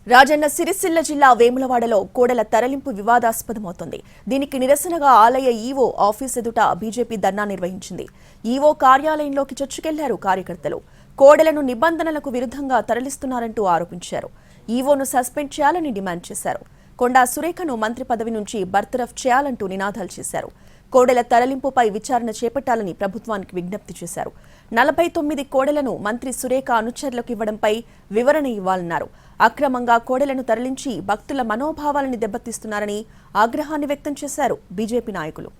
రాజన్న సిరిసిల్ల జిల్లా వేములవాడలో కోడెల తరలింపు వివాదాస్పదమవుతోంది. దీనికి నిరసనగా ఆలయ ఈవో ఆఫీస్ ఎదుట బీజేపీ ధర్నా నిర్వహించింది. ఈవో కార్యాలయంలోకి చొచ్చుకెళ్లారు కార్యకర్తలు. కోడెలను నిబంధనలకు విరుద్ధంగా తరలిస్తున్నారంటూ ఆరోపించారు. ఈవోను సస్పెండ్ చేయాలని డిమాండ్ చేశారు. కొండా సురేఖను మంత్రి పదవి నుంచి బర్తరఫ్ చేయాలంటూ నినాదాలు చేశారు. కోడెల తరలింపుపై విచారణ చేపట్టాలని ప్రభుత్వానికి విజ్ఞప్తి చేశారు. 49 కోడెలను మంత్రి సురేఖ అనుచరులకు ఇవ్వడంపై వివరణ ఇవ్వాలన్నారు. అక్రమంగా కోడెలను తరలించి భక్తుల మనోభావాలను దెబ్బతీస్తున్నారని ఆగ్రహాన్ని వ్యక్తం చేశారు బీజేపీ నాయకులు.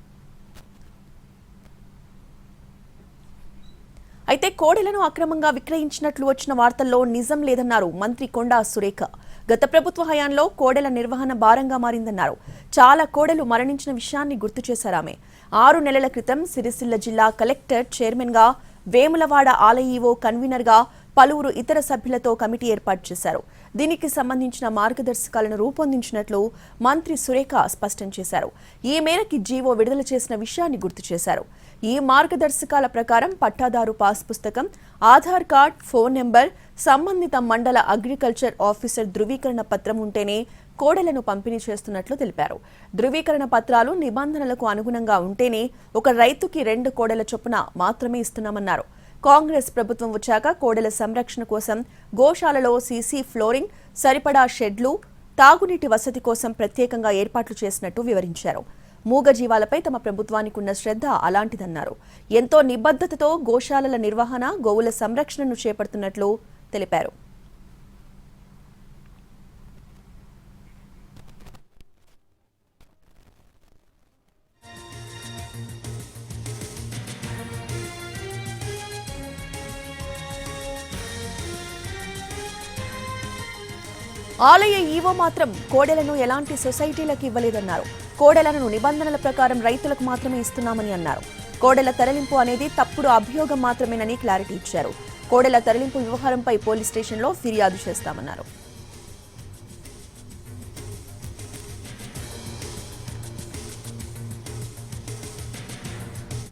అయితే కోడెలను అక్రమంగా విక్రయించినట్లు వచ్చిన వార్తల్లో నిజం లేదన్నారు మంత్రి కొండా సురేఖ. గత ప్రభుత్వ హయాంలో కోడెల నిర్వహణ భారంగా మారిందన్నారు. చాలా కోడెలు మరణించిన విషయాన్ని గుర్తు చేశారామె. 6 నెలల క్రితం సిరిసిల్ల జిల్లా కలెక్టర్ చైర్మన్ గా, వేములవాడ ఆలయ ఈవో కన్వీనర్ గా పలువురు ఇతర సభ్యులతో కమిటీ ఏర్పాటు చేశారు. దీనికి సంబంధించిన మార్గదర్శకాలను రూపొందించినట్లు మంత్రి సురేఖ స్పష్టం చేశారు. ఈ మేరకు జీవో విడుదల చేసిన విషయాన్ని గుర్తు చేశారు. ఈ మార్గదర్శకాల ప్రకారం పట్టాదారు పాస్ పుస్తకం, ఆధార్ కార్డ్, ఫోన్ నెంబర్, సంబంధిత మండల అగ్రికల్చర్ ఆఫీసర్ ధృవీకరణ పత్రం ఉంటేనే కోడెలను పంపిణీ చేస్తున్నట్లు తెలిపారు. ధృవీకరణ పత్రాలు నిబంధనలకు అనుగుణంగా ఉంటేనే ఒక రైతుకి 2 కోడెల చొప్పున మాత్రమే ఇస్తున్నామన్నారు. కాంగ్రెస్ ప్రభుత్వం వచ్చాక కోడెల సంరక్షణ కోసం గోశాలలో సీసీ ఫ్లోరింగ్, సరిపడా షెడ్లు, తాగునీటి వసతి కోసం ప్రత్యేకంగా ఏర్పాట్లు చేసినట్టు వివరించారు. మూగజీవాలపై తమ ప్రభుత్వానికి ఉన్న శ్రద్ధ అలాంటిదన్నారు. ఎంతో నిబద్ధతతో గోశాలల నిర్వహణ, గోవుల సంరక్షణను చేపడుతున్నట్లు తెలిపారు. ఆలయ ఈవో మాత్రం కోడెలను ఎలాంటి సొసైటీలకు ఇవ్వలేదన్నారు. కోడెలను నిబంధనల ప్రకారం రైతులకు మాత్రమే ఇస్తున్నామని అన్నారు. కోడెల తరలింపు అనేది తప్పుడు అభియోగం మాత్రమేనని క్లారిటీ ఇచ్చారు. కోడెల తరలింపు వ్యవహారంపై పోలీస్ స్టేషన్లో ఫిర్యాదు చేస్తామన్నారు.